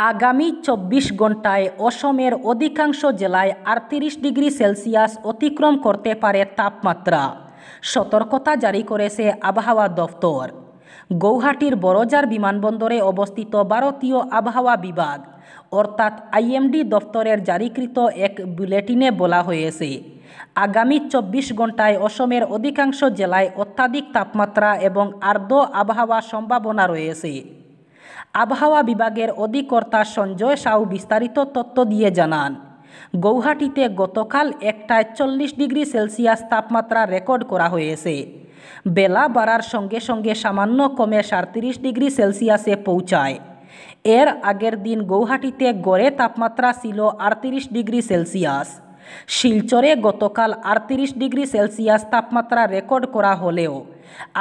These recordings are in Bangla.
আগামী ২৪ ঘণ্টায় অসমের অধিকাংশ জেলায় ৩৮ ডিগ্রি সেলসিয়াস অতিক্রম করতে পারে তাপমাত্রা, সতর্কতা জারি করেছে আবহাওয়া দফতর। গৌহাটির বড়জার বিমানবন্দরে অবস্থিত ভারতীয় আবহাওয়া বিভাগ অর্থাৎ আইএমডি দফতরের জারিকৃত এক বুলেটিনে বলা হয়েছে, আগামী ২৪ ঘণ্টায় অসমের অধিকাংশ জেলায় অত্যাধিক তাপমাত্রা এবং আর্দ্র আবহাওয়ার সম্ভাবনা রয়েছে। আবহাওয়া বিভাগের অধিকর্তা সঞ্জয় সাউ বিস্তারিত তথ্য দিয়ে জানান, গৌহাটিতে গতকাল ১টায় ৪০ ডিগ্রি সেলসিয়াস তাপমাত্রা রেকর্ড করা হয়েছে। বেলা বাড়ার সঙ্গে সঙ্গে সামান্য কমে ৩৭ ডিগ্রি সেলসিয়াসে পৌঁছায়। এর আগের দিন গৌহাটিতে গড়ে তাপমাত্রা ছিল ৩৮ ডিগ্রি সেলসিয়াস। শিলচরে গতকাল ৩৮ ডিগ্রি সেলসিয়াস তাপমাত্রা রেকর্ড করা হলেও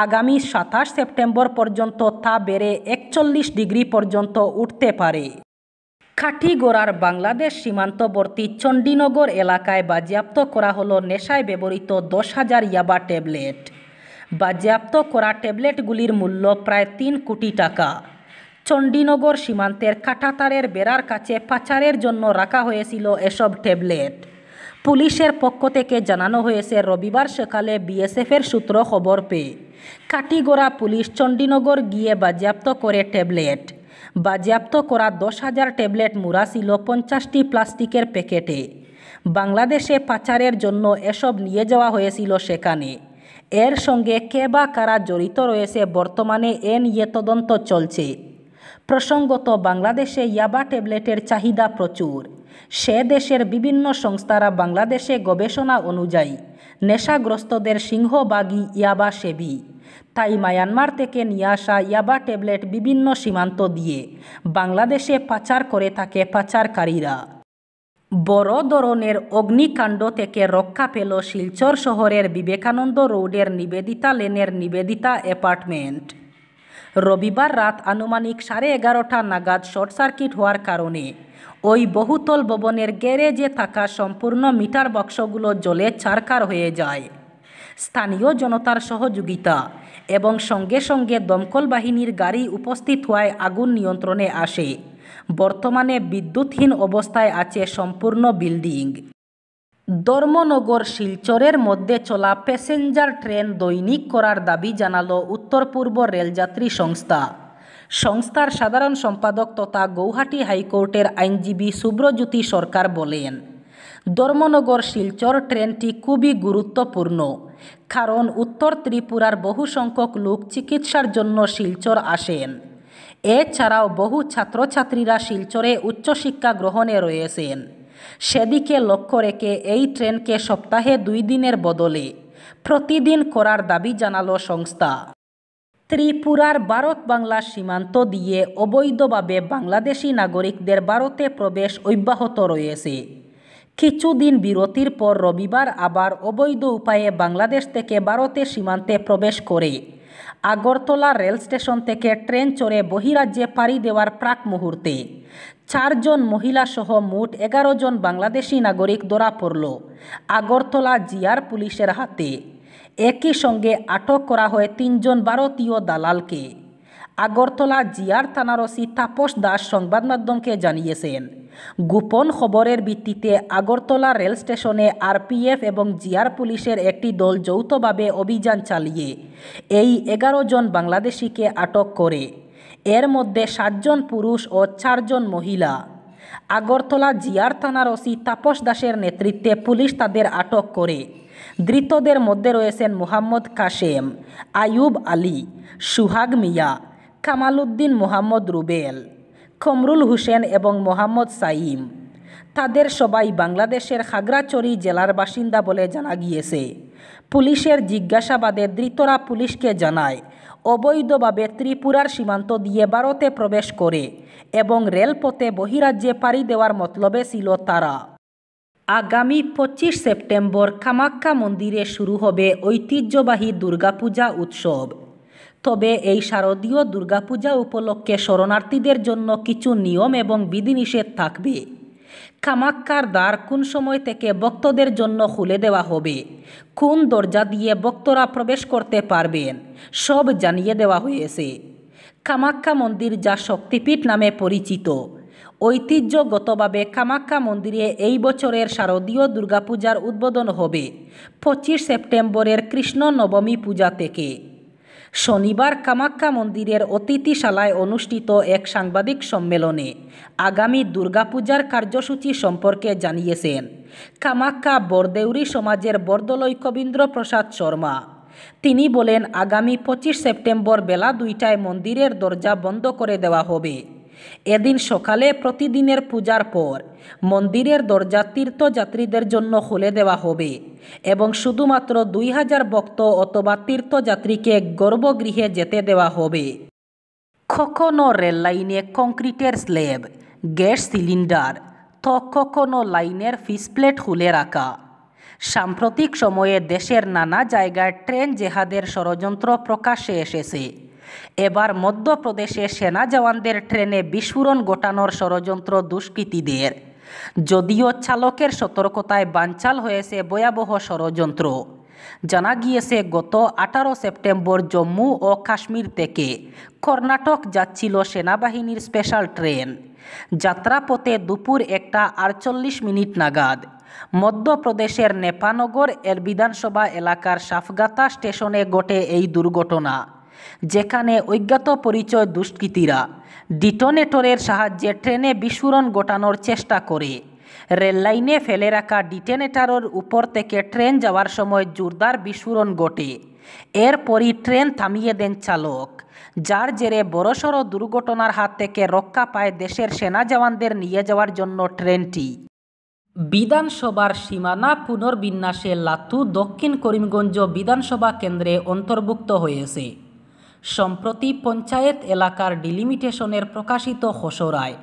আগামী ২৭ সেপ্টেম্বর পর্যন্ত তা বেড়ে ৪১ ডিগ্রি পর্যন্ত উঠতে পারে। কাঠিগড়ার বাংলাদেশ সীমান্তবর্তী চণ্ডীনগর এলাকায় বাজেয়াপ্ত করা হলো নেশায় ব্যবহৃত ১০,০০০ ইয়াবা ট্যাবলেট। বাজেয়াপ্ত করা ট্যাবলেটগুলির মূল্য প্রায় ৩ কোটি টাকা। চণ্ডীনগর সীমান্তের কাঁটাতারের বেড়ার কাছে পাচারের জন্য রাখা হয়েছিল এসব ট্যাবলেট। পুলিশের পক্ষ থেকে জানানো হয়েছে, রবিবার সকালে বিএসএফের সূত্র খবর পেয়ে কাঠিগড়া পুলিশ চণ্ডীনগর গিয়ে বাজেয়াপ্ত করে ট্যাবলেট। বাজেয়াপ্ত করা ১০,০০০ ট্যাবলেট মুড়া ছিল ৫০টি প্লাস্টিকের প্যাকেটে। বাংলাদেশে পাচারের জন্য এসব নিয়ে যাওয়া হয়েছিল সেখানে। এর সঙ্গে কে বা কারা জড়িত রয়েছে বর্তমানে এ নিয়ে তদন্ত চলছে। প্রসঙ্গত, বাংলাদেশে ইয়াবা ট্যাবলেটের চাহিদা প্রচুর। সে দেশের বিভিন্ন সংস্থারা বাংলাদেশে গবেষণা অনুযায়ী নেশাগ্রস্তদের সিংহভাগই ইয়াবা সেবী। তাই মায়ানমার থেকে নিয়ে আসা ইয়াবা ট্যাবলেট বিভিন্ন সীমান্ত দিয়ে বাংলাদেশে পাচার করে থাকে পাচারকারীরা। বড় ধরনের অগ্নিকাণ্ড থেকে রক্ষা পেল শিলচর শহরের বিবেকানন্দ রোডের নিবেদিতা লেনের নিবেদিতা অ্যাপার্টমেন্ট। রবিবার রাত আনুমানিক 11:30 নাগাদ শর্ট সার্কিট হওয়ার কারণে ওই বহুতল ভবনের গ্যারেজে থাকা সম্পূর্ণ মিটার বক্সগুলো জ্বলে ছারখার হয়ে যায়। স্থানীয় জনতার সহযোগিতা এবং সঙ্গে সঙ্গে দমকল বাহিনীর গাড়ি উপস্থিত হওয়ায় আগুন নিয়ন্ত্রণে আসে। বর্তমানে বিদ্যুৎহীন অবস্থায় আছে সম্পূর্ণ বিল্ডিং। ধর্মনগর শিলচরের মধ্যে চলা প্যাসেঞ্জার ট্রেন দৈনিক করার দাবি জানালো উত্তর পূর্ব রেলযাত্রী সংস্থা। সংস্থার সাধারণ সম্পাদক তথা গৌহাটি হাইকোর্টের আইনজীবী শুভ্রজ্যোতি সরকার বলেন, ধর্মনগর শিলচর ট্রেনটি খুবই গুরুত্বপূর্ণ, কারণ উত্তর ত্রিপুরার বহু সংখ্যক লোক চিকিৎসার জন্য শিলচর আসেন। এছাড়াও বহু ছাত্রছাত্রীরা শিলচরে উচ্চশিক্ষা গ্রহণে রয়েছেন। সেদিকে লক্ষ্য রেখে এই ট্রেনকে সপ্তাহে 2 দিনের বদলে প্রতিদিন করার দাবি জানালো সংস্থা। ত্রিপুরার ভারত বাংলা সীমান্ত দিয়ে অবৈধভাবে বাংলাদেশি নাগরিকদের ভারতে প্রবেশ অব্যাহত রয়েছে। কিছুদিন বিরতির পর রবিবার আবার অবৈধ উপায়ে বাংলাদেশ থেকে ভারতের সীমান্তে প্রবেশ করে আগরতলা রেল স্টেশন থেকে ট্রেন চড়ে বহিরাজ্যে পাড়ি দেওয়ার প্রাক মুহূর্তে 4 জন মহিলা সহ মোট 11 জন বাংলাদেশি নাগরিক ধরা পড়ল আগরতলা জিআর পুলিশের হাতে। একই সঙ্গে আটক করা হয় 3 জন ভারতীয় দালালকে। আগরতলা জিআর থানার ওসি তাপস দাস সংবাদ মাধ্যমকে জানিয়েছেন, গোপন খবরের ভিত্তিতে আগরতলা রেল স্টেশনে আরপিএফ এবং জিআর পুলিশের একটি দল যৌথভাবে অভিযান চালিয়ে এই 11 জন বাংলাদেশিকে আটক করে। এর মধ্যে 7 জন পুরুষ ও 4 জন মহিলা। আগরতলা জিআর থানার ওসি তাপস দাসের নেতৃত্বে পুলিশ তাদের আটক করে। ধৃতদের মধ্যে রয়েছেন মোহাম্মদ কাশেম, আয়ুব আলী, সুহাগ মিয়া, কামাল উদ্দিন, মোহাম্মদ রুবেল, কমরুল হোসেন এবং মোহাম্মদ সাইম। তাদের সবাই বাংলাদেশের খাগড়াছড়ি জেলার বাসিন্দা বলে জানা গিয়েছে। পুলিশের জিজ্ঞাসাবাদে ধৃতরা পুলিশকে জানায়, অবৈধভাবে ত্রিপুরার সীমান্ত দিয়ে ভারতে প্রবেশ করে এবং রেলপথে বহিরাজ্যে পাড়ি দেওয়ার মতলবে ছিল তারা। আগামী 25 সেপ্টেম্বর কামাখ্যা মন্দিরে শুরু হবে ঐতিহ্যবাহী দুর্গাপূজা উৎসব। তবে এই শারদীয় দুর্গাপূজা উপলক্ষে শরণার্থীদের জন্য কিছু নিয়ম এবং বিধিনিষেধ থাকবে। কামাখ্যার দ্বার কোন সময় থেকে ভক্তদের জন্য খুলে দেওয়া হবে, কোন দরজা দিয়ে ভক্তরা প্রবেশ করতে পারবেন, সব জানিয়ে দেওয়া হয়েছে। কামাখ্যা মন্দির, যা শক্তিপীঠ নামে পরিচিত, ঐতিহ্যগতভাবে কামাখ্যা মন্দিরে এই বছরের শারদীয় দুর্গাপূজার উদ্বোধন হবে 25 সেপ্টেম্বরের কৃষ্ণ নবমী পূজা থেকে। শনিবার কামাখ্যা মন্দিরের অতিথিশালায় অনুষ্ঠিত এক সাংবাদিক সম্মেলনে আগামী দুর্গাপূজার কার্যসূচি সম্পর্কে জানিয়েছেন কামাখ্যা বরদেউরি সমাজের বরদলৈ কবীন্দ্র প্রসাদ শর্মা। তিনি বলেন, আগামী 25 সেপ্টেম্বর বেলা 2টায় মন্দিরের দরজা বন্ধ করে দেওয়া হবে। এদিন সকালে প্রতিদিনের পূজার পর মন্দিরের দরজা তীর্থযাত্রীদের জন্য খুলে দেওয়া হবে এবং শুধুমাত্র 2000 ভক্ত অথবা তীর্থযাত্রীকে গর্ভগৃহে যেতে দেওয়া হবে। কখনো রেললাইনে কংক্রিটের স্ল্যাব, গ্যাস সিলিন্ডার তো কখনো লাইনের ফিসপ্লেট খুলে রাখা। সাম্প্রতিক সময়ে দেশের নানা জায়গায় ট্রেন জেহাদের ষড়যন্ত্র প্রকাশ্যে এসেছে। এবার মধ্যপ্রদেশে সেনা জওয়ানদের ট্রেনে বিস্ফোরণ ঘটানোর ষড়যন্ত্র দুষ্কৃতীদের। যদিও চালকের সতর্কতায় বানচাল হয়েছে ভয়াবহ ষড়যন্ত্র। জানা গিয়েছে, গত 18 সেপ্টেম্বর জম্মু ও কাশ্মীর থেকে কর্ণাটক যাচ্ছিল সেনাবাহিনীর স্পেশাল ট্রেন। যাত্রাপথে দুপুর 1:48 নাগাদ মধ্যপ্রদেশের নেপানগর এর বিধানসভা এলাকার সাফগাতা স্টেশনে ঘটে এই দুর্ঘটনা, যেখানে অজ্ঞাত পরিচয় দুষ্কৃতীরা ডিটোনেটরের সাহায্যে ট্রেনে বিস্ফোরণ ঘটানোর চেষ্টা করে। রেললাইনে ফেলে রাখা ডিটোনেটরের উপর থেকে ট্রেন যাওয়ার সময় জোরদার বিস্ফোরণ ঘটে। এরপরই ট্রেন থামিয়ে দেন চালক, যার জেরে বড়সড় দুর্ঘটনার হাত থেকে রক্ষা পায় দেশের সেনা জওয়ানদের নিয়ে যাওয়ার জন্য ট্রেনটি। বিধানসভার সীমানা পুনর্বিন্যাসে লাতু দক্ষিণ করিমগঞ্জ বিধানসভা কেন্দ্রে অন্তর্ভুক্ত হয়েছে। সম্প্রতি পঞ্চায়েত এলাকার ডিলিমিটেশনের প্রকাশিত খসড়ায়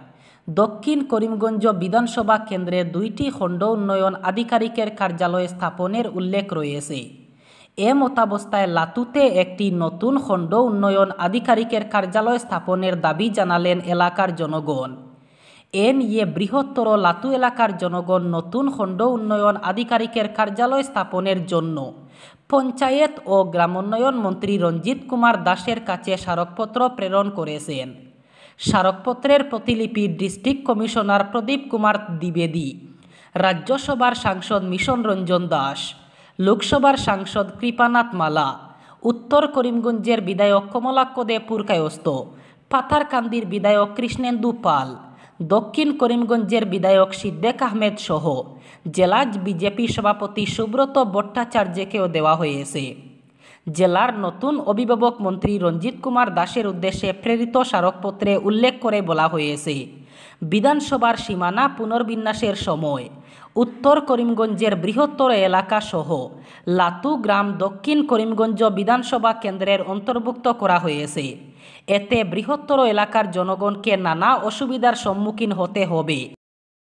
দক্ষিণ করিমগঞ্জ বিধানসভা কেন্দ্রে 2টি খণ্ড উন্নয়ন আধিকারিকের কার্যালয় স্থাপনের উল্লেখ রয়েছে। এ মতাবস্থায় লাতুতে একটি নতুন খণ্ড উন্নয়ন আধিকারিকের কার্যালয় স্থাপনের দাবি জানালেন এলাকার জনগণ। এ নিয়ে বৃহত্তর লাতু এলাকার জনগণ নতুন খণ্ড উন্নয়ন আধিকারিকের কার্যালয় স্থাপনের জন্য পঞ্চায়েত ও গ্রামোন্নয়ন মন্ত্রী রঞ্জিত কুমার দাসের কাছে স্মারকপত্র প্রেরণ করেছেন। স্মারকপত্রের প্রতিলিপি ডিস্ট্রিক্ট কমিশনার প্রদীপ কুমার দ্বিবেদী, রাজ্যসভার সাংসদ মিশন রঞ্জন দাস, লোকসভার সাংসদ কৃপানাথ মালা, উত্তর করিমগঞ্জের বিধায়ক কমলাক্ষ দে পুরকায়স্থ, পাথারকান্দির বিধায়ক কৃষ্ণেন্দু পাল, দক্ষিণ করিমগঞ্জের বিধায়ক সিদ্দেক আহমেদ সহ জেলা বিজেপি সভাপতি সুব্রত ভট্টাচার্যকেও দেওয়া হয়েছে। জেলার নতুন অভিভাবক মন্ত্রী রঞ্জিত কুমার দাসের উদ্দেশ্যে প্রেরিত স্মারকপত্রে উল্লেখ করে বলা হয়েছে, বিধানসভার সীমানা পুনর্বিন্যাসের সময় উত্তর করিমগঞ্জের বৃহত্তর এলাকা সহ লাতু গ্রাম দক্ষিণ করিমগঞ্জ বিধানসভা কেন্দ্রের অন্তর্ভুক্ত করা হয়েছে। এতে বৃহত্তর এলাকার জনগণকে নানা অসুবিধার সম্মুখীন হতে হবে।